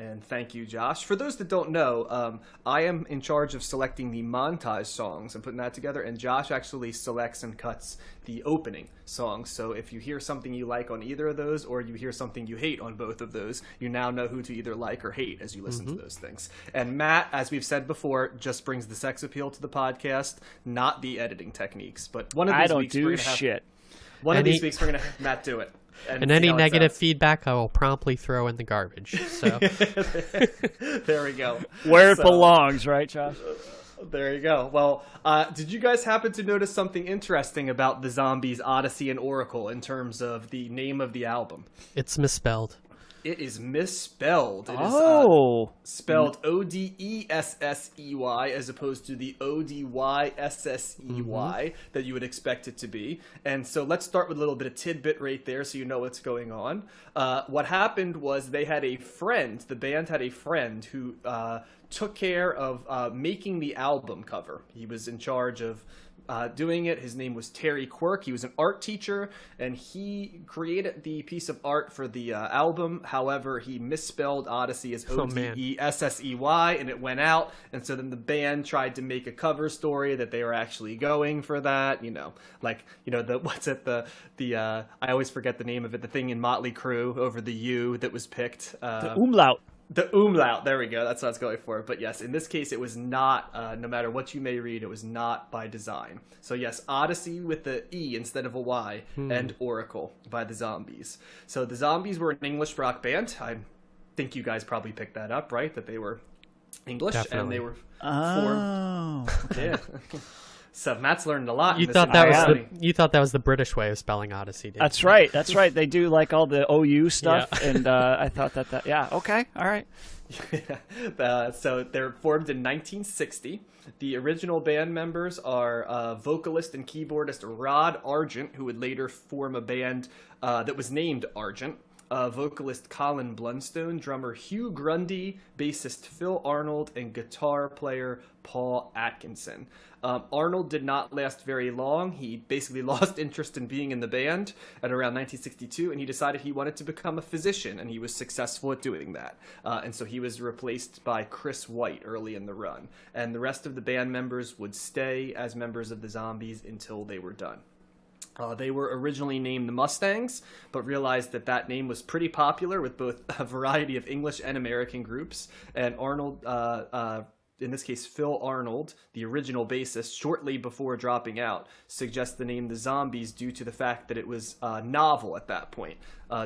And thank you, Josh. For those that don't know, I am in charge of selecting the montage songs and putting that together, and Josh actually selects and cuts the opening songs. So if you hear something you like on either of those, or you hear something you hate on both of those, you now know who to either like or hate as you listen to those things. And Matt, as we've said before, just brings the sex appeal to the podcast, not the editing techniques. But one of these weeks we're gonna have, one of these weeks we're going to have Matt do it. And any negative feedback I will promptly throw in the garbage. So there we go. Where it belongs, right, Josh? There you go. Well, did you guys happen to notice something interesting about the Zombies, Odyssey, and Oracle in terms of the name of the album? It's misspelled. It is misspelled. It is spelled O-D-E-S-S-E-Y as opposed to the O-D-Y-S-S-E-Y that you would expect it to be. And so let's start with a little bit of tidbit right there so you know what's going on. What happened was they had a friend, the band had a friend who took care of making the album cover. He was in charge of doing it. His name was Terry Quirk. He was an art teacher, and he created the piece of art for the album. However, he misspelled Odyssey as O-D-E-S-S-E-Y, and it went out. And so then the band tried to make a cover story that they were actually going for that. You know, like, you know, I always forget the name of it, the thing in Motley Crue over the U that was picked. The umlaut. The umlaut, there we go. That's what I was going for. But yes, in this case, it was not, no matter what you may read, it was not by design. So yes, Odyssey with the E instead of a Y, and Oracle by the Zombies. So the Zombies were an English rock band. I think you guys probably picked that up, right? That they were English. Definitely. And they were formed. Yeah. So Matt's learned a lot. You thought that was the British way of spelling Odyssey, didn't That's you? right. That's right. They do like all the OU stuff, and I thought that. Yeah. Okay. All right. So they're formed in 1960. The original band members are vocalist and keyboardist Rod Argent, who would later form a band that was named Argent. Vocalist Colin Blunstone, drummer Hugh Grundy, bassist Phil Arnold, and guitar player Paul Atkinson. Arnold did not last very long. He basically lost interest in being in the band at around 1962, and he decided he wanted to become a physician, and he was successful at doing that. And so he was replaced by Chris White early in the run. And the rest of the band members would stay as members of the Zombies until they were done. They were originally named the Mustangs, but realized that that name was pretty popular with both a variety of English and American groups. And Arnold, in this case Phil Arnold, the original bassist, shortly before dropping out, suggests the name the Zombies due to the fact that it was novel at that point.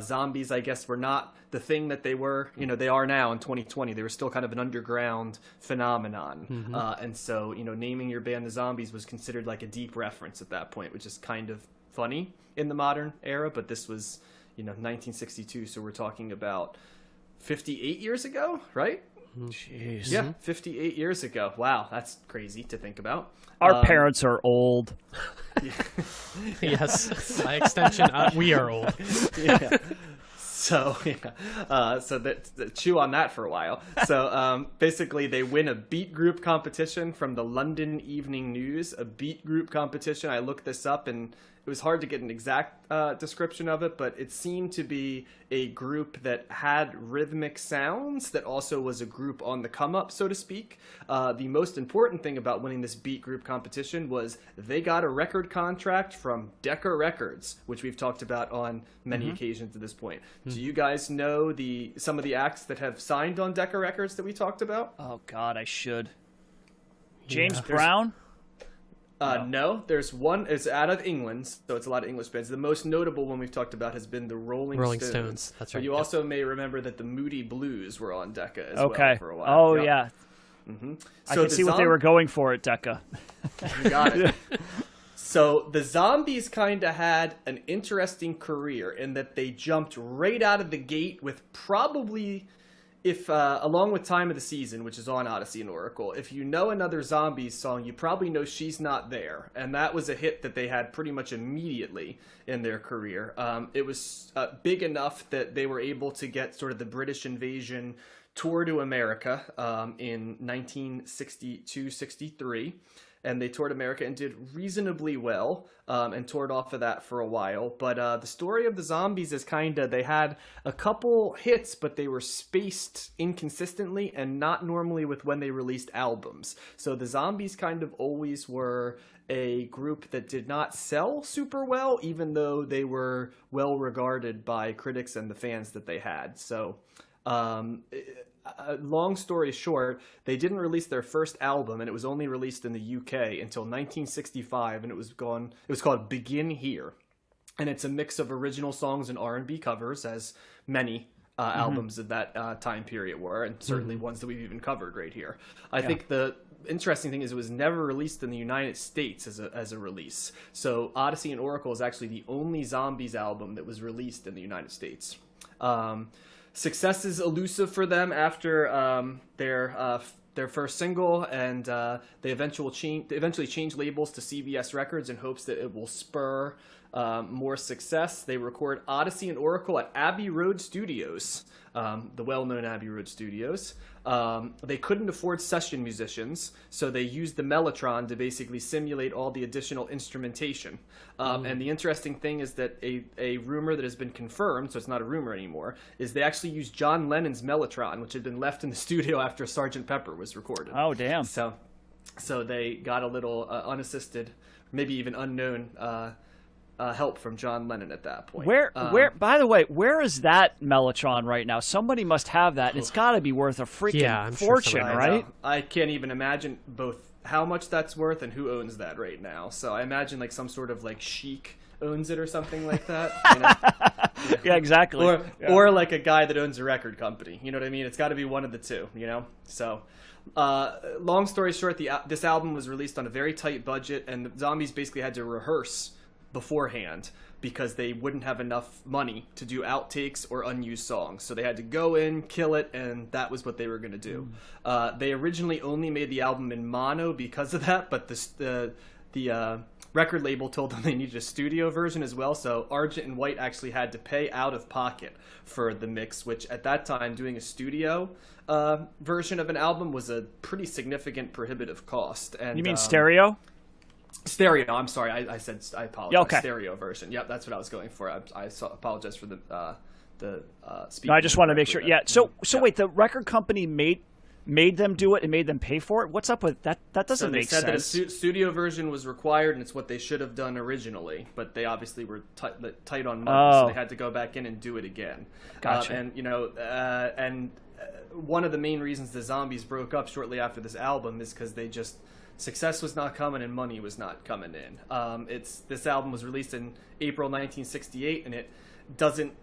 Zombies, I guess, were not the thing that they were, they are now in 2020. They were still kind of an underground phenomenon. And so, naming your band the Zombies was considered like a deep reference at that point, which is kind of funny in the modern era. But this was, 1962. So we're talking about 58 years ago, right? Jeez. Yeah, 58 years ago. Wow, that's crazy to think about. Our parents are old. Yes, by extension, we are old. Yeah. So, chew on that for a while. So, basically, they win a beat group competition from the London Evening News, a beat group competition. I looked this up, and it was hard to get an exact description of it, but it seemed to be a group that had rhythmic sounds that also was a group on the come up, so to speak. The most important thing about winning this beat group competition was they got a record contract from Decca Records, which we've talked about on many occasions at this point. Do you guys know some of the acts that have signed on Decca Records that we talked about? Oh, God, I should. James Brown? No, there's one. It's out of England, so it's a lot of English bands. The most notable one we've talked about has been the Rolling Stones. That's right. But you also may remember that the Moody Blues were on Decca as well for a while. Oh, yeah. I So can see what they were going for at Decca. You got it. So the Zombies kind of had an interesting career in that they jumped right out of the gate with probably, along with Time of the Season, which is on Odyssey and Oracle, if you know another Zombies song, you probably know She's Not There. And that was a hit that they had pretty much immediately in their career. It was big enough that they were able to get sort of the British invasion tour to America in 1962-63. and they toured America and did reasonably well, and toured off of that for a while. But the story of the Zombies is they had a couple hits, but they were spaced inconsistently and not normally with when they released albums. So the Zombies kind of always were a group that did not sell super well, even though they were well regarded by critics and the fans that they had. So long story short, they didn't release their first album, and it was only released in the UK until 1965, and it was called Begin Here, and it's a mix of original songs and R&B covers, as many albums of that time period were, and certainly ones that we've even covered right here. I think the interesting thing is it was never released in the United States as a release. So Odessey and Oracle is actually the only Zombies album that was released in the United States. Success is elusive for them after their first single, and they eventually change labels to CBS Records in hopes that it will spur more success. They record Odessey and Oracle at Abbey Road Studios, the well-known Abbey Road Studios. They couldn't afford session musicians, so they used the Mellotron to basically simulate all the additional instrumentation. And the interesting thing is that a rumor that has been confirmed, so it's not a rumor anymore, is they actually used John Lennon's Mellotron, which had been left in the studio after Sgt. Pepper was recorded. Oh, damn. So they got a little unassisted, maybe even unknown help from John Lennon at that point. By the way, where is that Mellotron right now? Somebody must have that, and it's got to be worth a freaking fortune, right? I can't even imagine both how much that's worth and who owns that right now. So I imagine like some sort of like sheik owns it or something like that. You know? Yeah, exactly. Or like a guy that owns a record company. You know what I mean? It's got to be one of the two, you know? So long story short, this album was released on a very tight budget, and the Zombies basically had to rehearse beforehand because they wouldn't have enough money to do outtakes or unused songs. So they had to go in, kill it, and that was what they were going to do. They originally only made the album in mono because of that, but the record label told them they needed a studio version as well, so Argent and White actually had to pay out of pocket for the mix, which at that time, doing a studio version of an album was a pretty significant prohibitive cost. And you mean stereo? Stereo, I'm sorry, I apologize. Yeah, okay. Stereo version. Yep, that's what I was going for. I apologize for the speaking. No, I just want to make sure. Yeah. So wait, the record company made them do it and made them pay for it? What's up with that? That doesn't make sense. They said that a studio version was required, and it's what they should have done originally, but they obviously were tight on money, so they had to go back in and do it again. Gotcha. And one of the main reasons the Zombies broke up shortly after this album is because success was not coming and money was not coming in. This album was released in April 1968, and it doesn't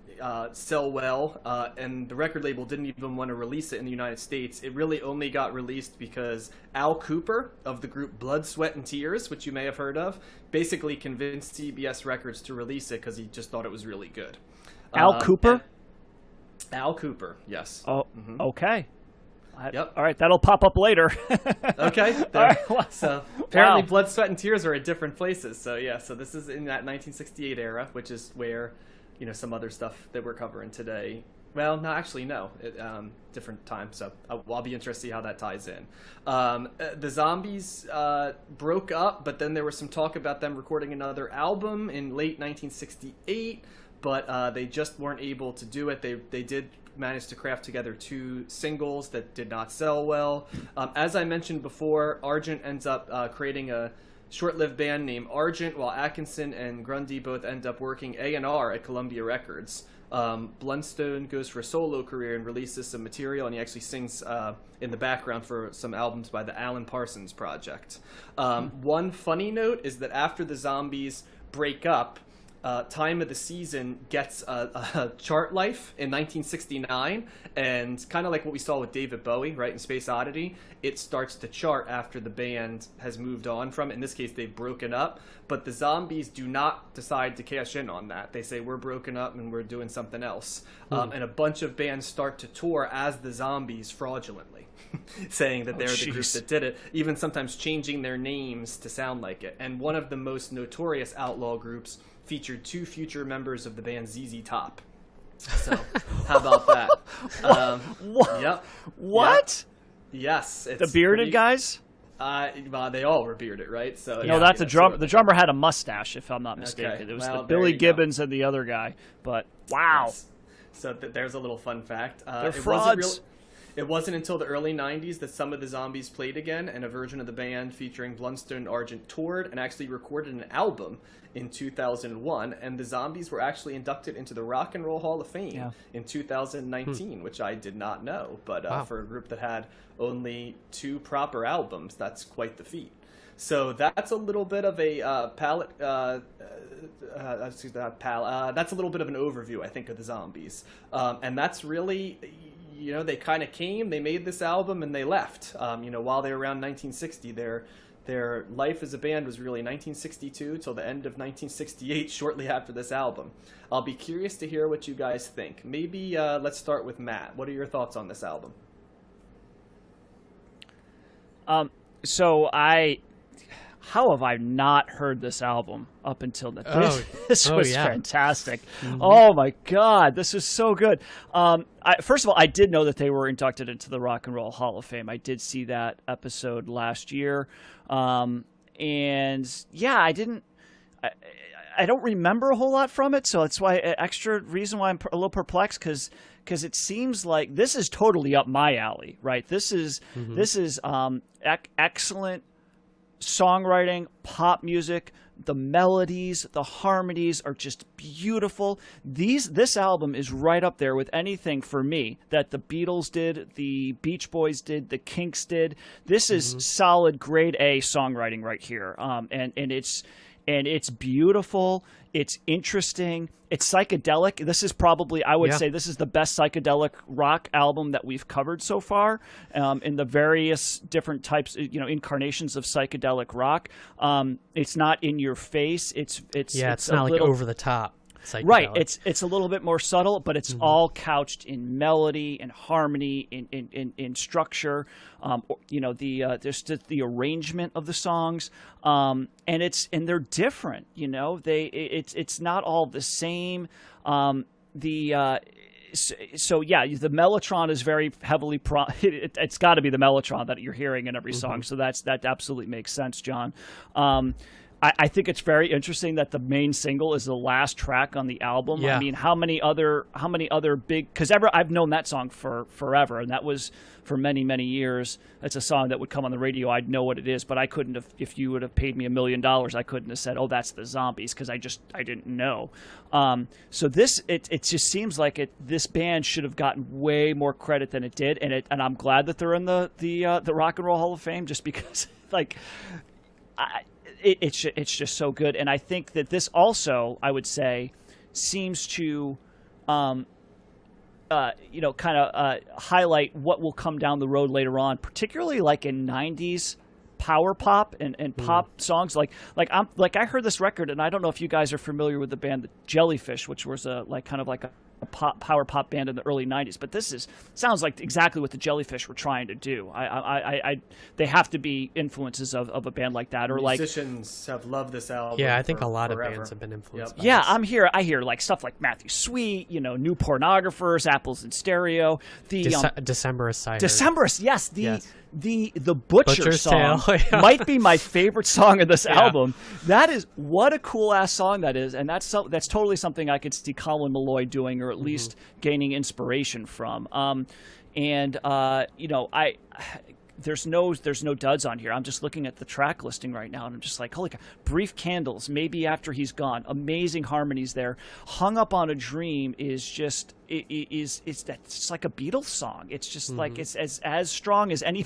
sell well, and the record label didn't even want to release it in the United States. It really only got released because Al Kooper of the group Blood, Sweat, and Tears, which you may have heard of, basically convinced CBS Records to release it because he just thought it was really good. Al Kooper? Al Kooper, yes. Oh, okay. Yep. All right, that'll pop up later. Okay. All right. So apparently Blood, Sweat, and Tears are at different places. So yeah, so this is in that 1968 era, which is where, some other stuff that we're covering today. Well, no, actually, no. Different time. So I'll be interested to see how that ties in. The Zombies broke up, but then there was some talk about them recording another album in late 1968, but they just weren't able to do it. They did manage to craft together 2 singles that did not sell well. As I mentioned before, Argent ends up creating a short-lived band named Argent, while Atkinson and Grundy both end up working A&R at Columbia Records. Blundstone goes for a solo career and releases some material, and he actually sings in the background for some albums by the Alan Parsons Project. One funny note is that after the Zombies break up, Time of the Season gets a chart life in 1969, and kind of like what we saw with David Bowie, right, in Space Oddity, it starts to chart after the band has moved on from it. In this case, they've broken up, but the Zombies do not decide to cash in on that. They say, we're broken up and we're doing something else. And a bunch of bands start to tour as the Zombies fraudulently, saying that they're the group that did it, even sometimes changing their names to sound like it. And one of the most notorious outlaw groups featured 2 future members of the band ZZ Top. So, how about that? What? Yep. What? Yep. Yes. The bearded guys? Well, they all were bearded, right? So No, that's the drum. The drummer had a mustache, if I'm not mistaken. Okay. It was Well, the there Billy you go. Gibbons and the other guy. But wow, Yes. So there's a little fun fact. they're frauds. It wasn't until the early 90s that some of the Zombies played again, and a version of the band featuring Blundstone and Argent toured and actually recorded an album in 2001, and the Zombies were actually inducted into the Rock and Roll Hall of Fame in 2019, which I did not know. But for a group that had only 2 proper albums, that's quite the feat. So that's a little bit of a that's a little bit of an overview, I think, of the Zombies, and that's really. They kind of came, they made this album, and they left. While they were around 1960, their life as a band was really 1962 till the end of 1968, shortly after this album. I'll be curious to hear what you guys think. Maybe let's start with Matt. What are your thoughts on this album? How have I not heard this album up until now? This was fantastic. Mm-hmm. Oh my God, this is so good. First of all, I did know that they were inducted into the Rock and Roll Hall of Fame. I did see that episode last year. And yeah, I don't remember a whole lot from it, so that's why extra reason why I'm a little perplexed, because it seems like this is totally up my alley, right? This is excellent songwriting, pop music. The melodies, the harmonies are just beautiful. This album is right up there with anything for me that the Beatles did, the Beach Boys did, the Kinks did. This is solid grade A songwriting right here. And it's beautiful. It's interesting. It's psychedelic. This is probably, I would say, this is the best psychedelic rock album that we've covered so far, in the various different types, incarnations of psychedelic rock. It's not in your face. It's not like over the top. Right. It's a little bit more subtle, but it's all couched in melody and harmony, in structure. There's the arrangement of the songs, and they're different. It's not all the same. The Mellotron is very heavily it's got to be the Mellotron that you're hearing in every song. So that absolutely makes sense, John. I think it's very interesting that the main single is the last track on the album. Yeah. I mean, how many other big? Because I've known that song for forever, and that was for many, many years. It's a song that would come on the radio. I'd know what it is, but I couldn't have. If you would have paid me $1 million, I couldn't have said, "Oh, that's the Zombies," because I didn't know. So it just seems like this band should have gotten way more credit than it did, and I'm glad that they're in the Rock and Roll Hall of Fame, just because It's just so good. And I think that this also, I would say, seems to highlight what will come down the road later on, particularly like in 90s power pop and pop songs. Like I heard this record, and I don't know if you guys are familiar with the band the Jellyfish, which was a power pop band in the early 90s, but sounds like exactly what the Jellyfish were trying to do. They have to be influences of a band like that, or musicians have loved this album. Yeah, I think a lot forever. of bands have been influenced. Yep. By Yeah, this. I hear like stuff like Matthew Sweet, New Pornographers, Apples in Stereo, the Decemberist Cider. Decemberist, yes, the Butcher Butcher's song Tale. might be my favorite song of this album. That is, what a cool ass song that is, and that's totally something I could see Colin Malloy doing, or at least gaining inspiration from. There's no duds on here. I'm just looking at the track listing right now, and I'm just like, holy cow. Brief Candles, Maybe After He's Gone. Amazing harmonies there. Hung Up on a Dream is just it's like a Beatles song. It's just like it's as strong as any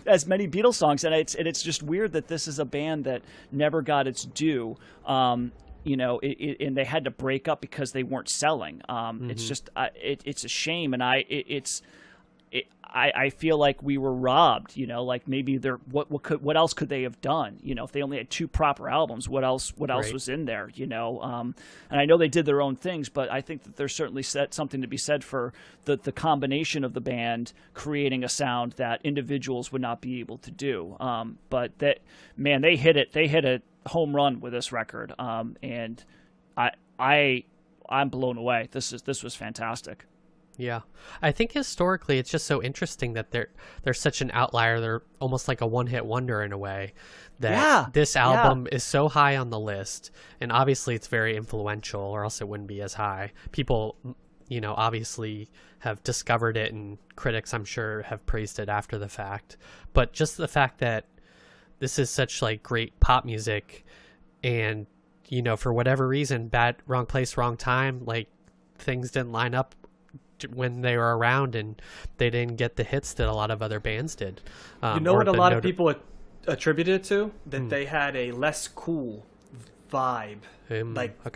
as many Beatles songs, and it's just weird that this is a band that never got its due. And they had to break up because they weren't selling. It's just it's a shame, and I feel like we were robbed, like maybe what else could they have done? If they only had 2 proper albums, what else was in there? And I know they did their own things, but I think that there's certainly something to be said for the combination of the band creating a sound that individuals would not be able to do. But they hit a home run with this record. And I'm blown away. This was fantastic. Yeah. I think historically it's just so interesting that they're such an outlier. They're almost like a one-hit wonder in a way, that this album is so high on the list, and obviously it's very influential, or else it wouldn't be as high. People, you know, obviously have discovered it, and critics, I'm sure, have praised it after the fact. But just the fact that this is such like great pop music, and, you know, for whatever reason, wrong place, wrong time, like things didn't line up when they were around, and they didn't get the hits that a lot of other bands did. You know what a lot of people attributed it to? That they had a less cool vibe.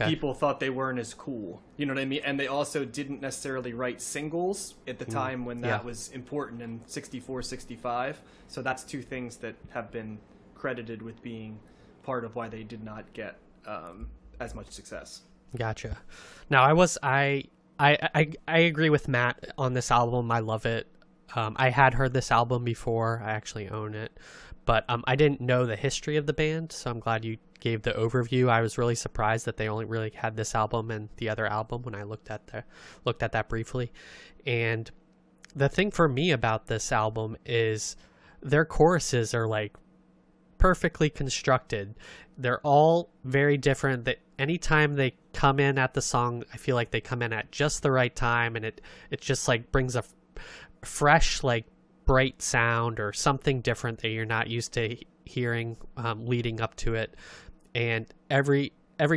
People thought they weren't as cool. You know what I mean? And they also didn't necessarily write singles at the time when that was important in 64, 65. So that's two things that have been credited with being part of why they did not get as much success. Gotcha. Now, I agree with Matt on this album. I love it. I had heard this album before. I actually own it, but I didn't know the history of the band, so I'm glad you gave the overview. I was really surprised that they only really had this album and the other album when I looked at that briefly. And the thing for me about this album is their choruses are like perfectly constructed. They're all very different. That anytime they come in at the song, I feel like they come in at just the right time, and it just like brings a fresh, like, bright sound or something different that you're not used to hearing leading up to it. And every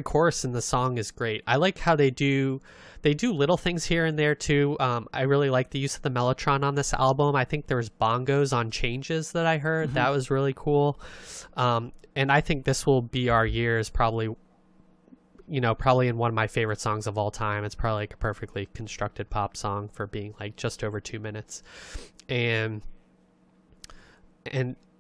chorus in the song is great. I like how they do little things here and there too. I really like the use of the Mellotron on this album. I think there was bongos on changes that I heard. That was really cool. And I think This Will Be Our Year is probably in one of my favorite songs of all time. It's probably like a perfectly constructed pop song for being like just over 2 minutes. And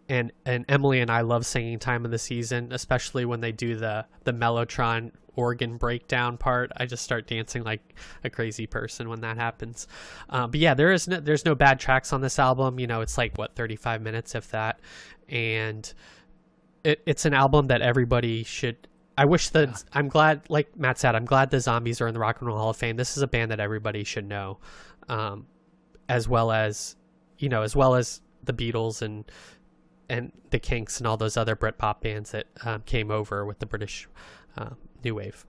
Emily and I love singing Time of the Season, especially when they do the Mellotron organ breakdown part. I just start dancing like a crazy person when that happens. But yeah, there's no bad tracks on this album. You know, it's like 35 minutes, if that. And it's an album that everybody should. I'm glad, like Matt said, I'm glad the Zombies are in the Rock and Roll Hall of Fame. This is a band that everybody should know, as well as the Beatles and the Kinks and all those other Britpop bands that came over with the British New Wave,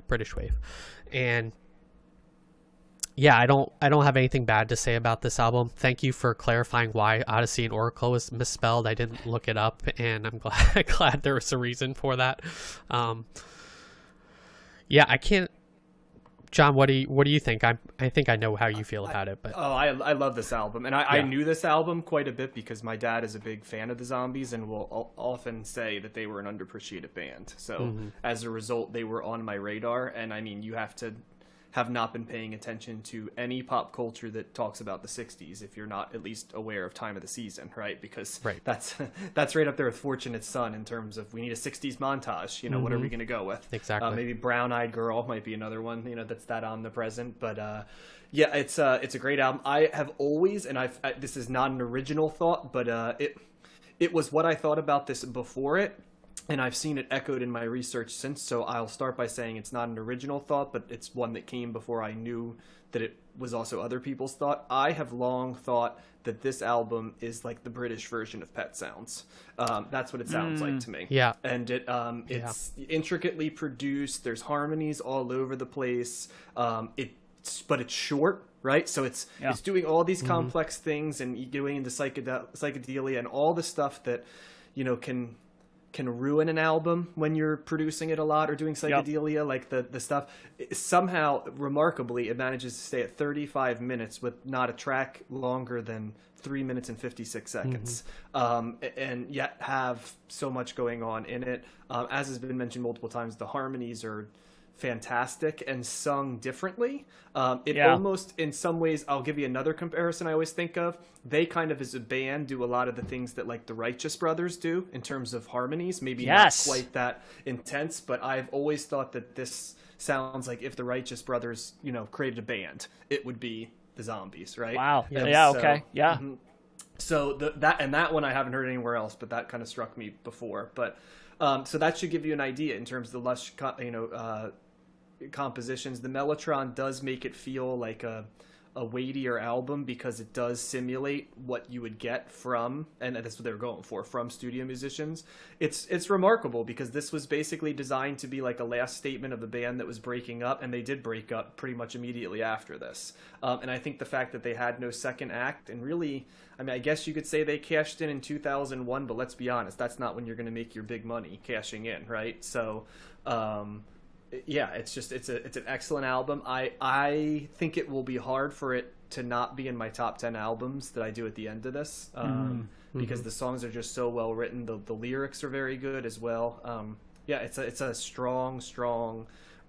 British Wave. And yeah, I don't have anything bad to say about this album. Thank you for clarifying why Odessey and Oracle was misspelled. I didn't look it up, and I'm glad there was a reason for that. I can't. John, what do you think? I think I know how you feel about it, but I love this album, and I knew this album quite a bit because my dad is a big fan of the Zombies and will often say that they were an underappreciated band. So as a result, they were on my radar. And I mean, you have to have not been paying attention to any pop culture that talks about the 60s if you're not at least aware of Time of the Season, right? Because that's right up there with Fortunate Son in terms of we need a 60s montage. You know, what are we going to go with? Exactly. Maybe Brown Eyed Girl might be another one, you know, that's that omnipresent. But yeah, it's a great album. I have always, and this is not an original thought, but it was what I thought about this before it. And I've seen it echoed in my research since, so I'll start by saying it's not an original thought, but it's one that came before I knew that it was also other people's thought. I have long thought that this album is like the British version of Pet Sounds. That's what it sounds like to me. Yeah. And it's intricately produced. There's harmonies all over the place. But it's short, right? So it's doing all these complex things and going into psychedelia and all the stuff that, you know, can ruin an album when you're producing it a lot or doing psychedelia, like the stuff. Somehow, remarkably, it manages to stay at 35 minutes with not a track longer than 3 minutes and 56 seconds, and yet have so much going on in it. As has been mentioned multiple times, the harmonies are fantastic and sung differently. Almost, in some ways, I'll give you another comparison I always think of. They kind of, as a band, do a lot of the things that like the Righteous Brothers do in terms of harmonies. Maybe not quite that intense, but I've always thought that this sounds like if the Righteous Brothers, you know, created a band, it would be the Zombies, right? Wow. So that one I haven't heard anywhere else, but that kind of struck me before. But so that should give you an idea in terms of the lush, compositions. The Mellotron does make it feel like a a weightier album because it does simulate what you would get from, and that's what they were going for, from studio musicians. It's remarkable because this was basically designed to be like a last statement of the band that was breaking up, and they did break up pretty much immediately after this. And I think the fact that they had no second act, and really, I mean, I guess you could say they cashed in 2001, but let's be honest, that's not when you're going to make your big money, cashing in, right? So, yeah, it's an excellent album. I think it will be hard for it to not be in my top 10 albums that I do at the end of this, because the songs are just so well written. The lyrics are very good as well. Yeah, it's a strong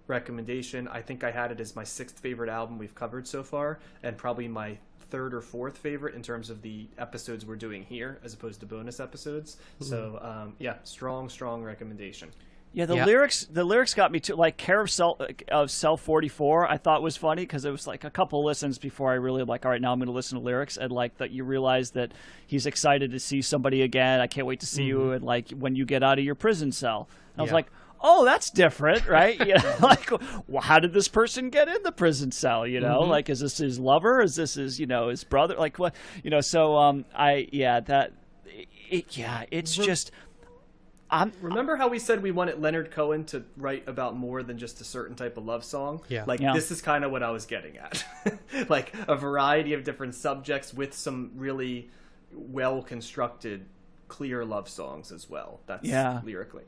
recommendation. I think I had it as my 6th favorite album we've covered so far, and probably my 3rd or 4th favorite in terms of the episodes we're doing here as opposed to bonus episodes. So yeah, strong recommendation. Yeah, the lyrics got me too. Like Care of Self 44, I thought was funny because it was like a couple listens before I really like, all right, now I'm going to listen to lyrics, and like that you realize that he's excited to see somebody again. I can't wait to see you, and like when you get out of your prison cell. And I was like, oh, that's different, right? You know, like, well, how did this person get in the prison cell? You know, like, is this his lover? Is this his, you know, his brother? Like, what, you know? So, it's just. Remember how we said we wanted Leonard Cohen to write about more than just a certain type of love song? Yeah. Like, this is kind of what I was getting at. Like, a variety of different subjects with some really well-constructed, clear love songs as well. That's lyrically,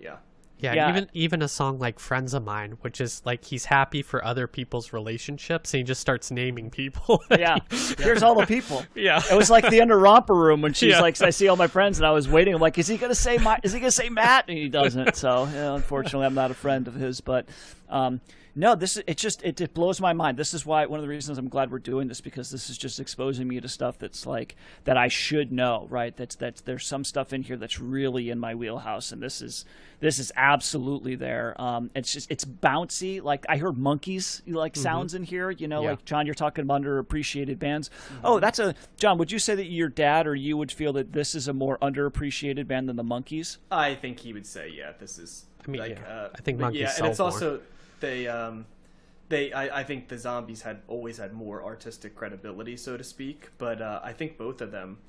Yeah, even a song like Friends of Mine, which is like he's happy for other people's relationships, and he just starts naming people. Here's all the people. Yeah. It was like the end of Romper Room when she's like, I see all my friends, and I was waiting. I'm like, is he going to say Matt? And he doesn't. So, you know, unfortunately, I'm not a friend of his. But no, it blows my mind. This is why one of the reasons I'm glad we're doing this, because this is just exposing me to stuff that's like that I should know, right? That's there's some stuff in here that's really in my wheelhouse, and this is absolutely there. It's bouncy. Like I heard Monkeys sounds in here. You know, like John, you're talking about underappreciated bands. Oh, John. Would you say that your dad or you would feel that this is a more underappreciated band than the Monkeys? I think he would say, this is. I mean, like, I think Monkeys. Yeah, and it's also. I think the Zombies had always had more artistic credibility, so to speak, but I think both of them,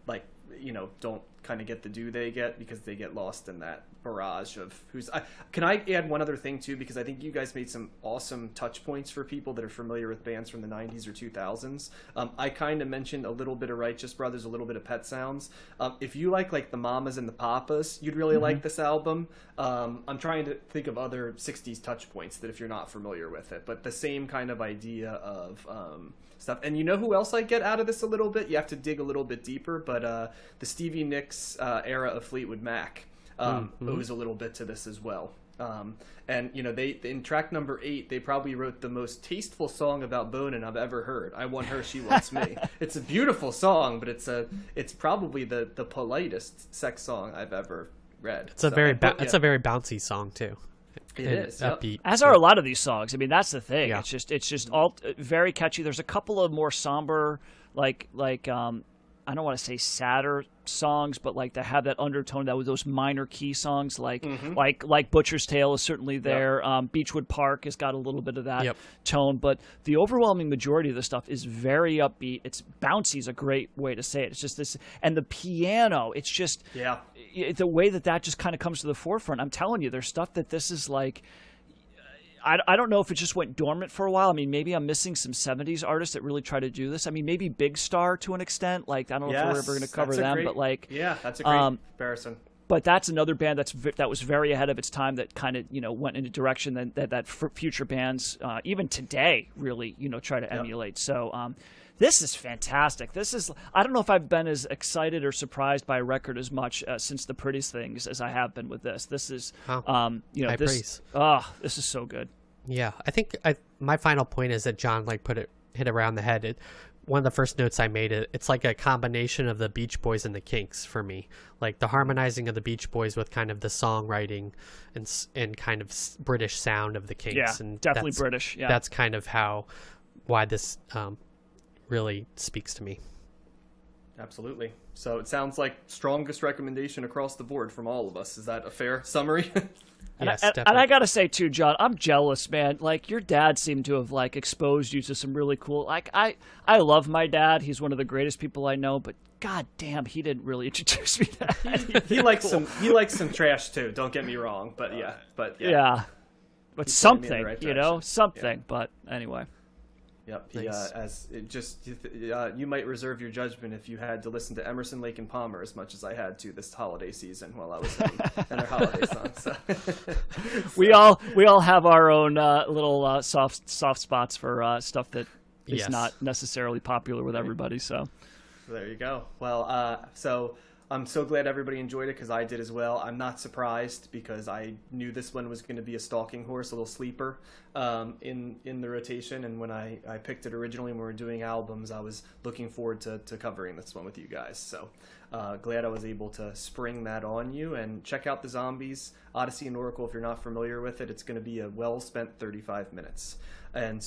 like, you know, don't kind of get the due they get because they get lost in that barrage of who's. Can I add one other thing too? Because I think you guys made some awesome touch points for people that are familiar with bands from the 90s or 2000s. I kind of mentioned a little bit of Righteous Brothers, a little bit of Pet Sounds. If you like the Mamas and the Papas, you'd really like this album. I'm trying to think of other 60s touch points that if you're not familiar with it, but the same kind of idea of stuff. And you know who else I get out of this a little bit? You have to dig a little bit deeper, but the Stevie Nicks era of Fleetwood Mac owes a little bit to this as well. And you know, they in track number 8, they probably wrote the most tasteful song about boning I've ever heard. I Want Her, She Wants Me. It's a beautiful song, but it's probably the politest sex song I've ever read. It's a very bouncy song too. It is upbeat. As are a lot of these songs. I mean, that's the thing. Yeah. It's just all very catchy. There's a couple of more somber, like I don't want to say sadder songs, but like to have that undertone, that was those minor key songs, like Butcher's Tale is certainly there. Beechwood Park has got a little bit of that tone, but the overwhelming majority of the stuff is very upbeat. It's bouncy is a great way to say it. It's just this, and the piano. It's just the way that just kind of comes to the forefront. I'm telling you, there's stuff that this is like. I don't know if it just went dormant for a while. I mean, maybe I'm missing some 70s artists that really try to do this. I mean, maybe Big Star to an extent. Like, I don't know if we're ever going to cover them, but like... Yeah, that's a great comparison. But that's another band that was very ahead of its time, that kind of, you know, went in a direction that future bands, even today, really, you know, try to emulate. So this is fantastic. I don't know if I've been as excited or surprised by a record as much since The Prettiest Things as I have been with this. This is, praise. This is so good. Yeah, I think my final point is that John hit around the head. One of the first notes I made, it's like a combination of the Beach Boys and the Kinks for me. Like the harmonizing of the Beach Boys with kind of the songwriting and kind of British sound of the Kinks. Yeah, and definitely British. Yeah, that's kind of why this really speaks to me. Absolutely. So it sounds like strongest recommendation across the board from all of us. Is that a fair summary? Yes, and definitely. I gotta say too, John, I'm jealous, man. Like your dad seemed to have like exposed you to some really cool. Like I love my dad. He's one of the greatest people I know. But god damn, he didn't really introduce me to that. He likes some trash too. Don't get me wrong, but yeah. Yeah. But He's pointing me in something, the right you know, direction. something. Yeah. But anyway. Yep. Nice. You might reserve your judgment if you had to listen to Emerson, Lake and Palmer as much as I had to this holiday season while I was in their holiday songs. So. We all have our own little soft spots for stuff that is Yes. not necessarily popular with everybody. So There you go. Well, so I'm so glad everybody enjoyed it because I did as well. I'm not surprised because I knew this one was going to be a stalking horse, a little sleeper in the rotation. And when I picked it originally when we were doing albums, I was looking forward to covering this one with you guys. So glad I was able to spring that on you. And check out the Zombies, Odyssey and Oracle if you're not familiar with it. It's going to be a well-spent 35 minutes. And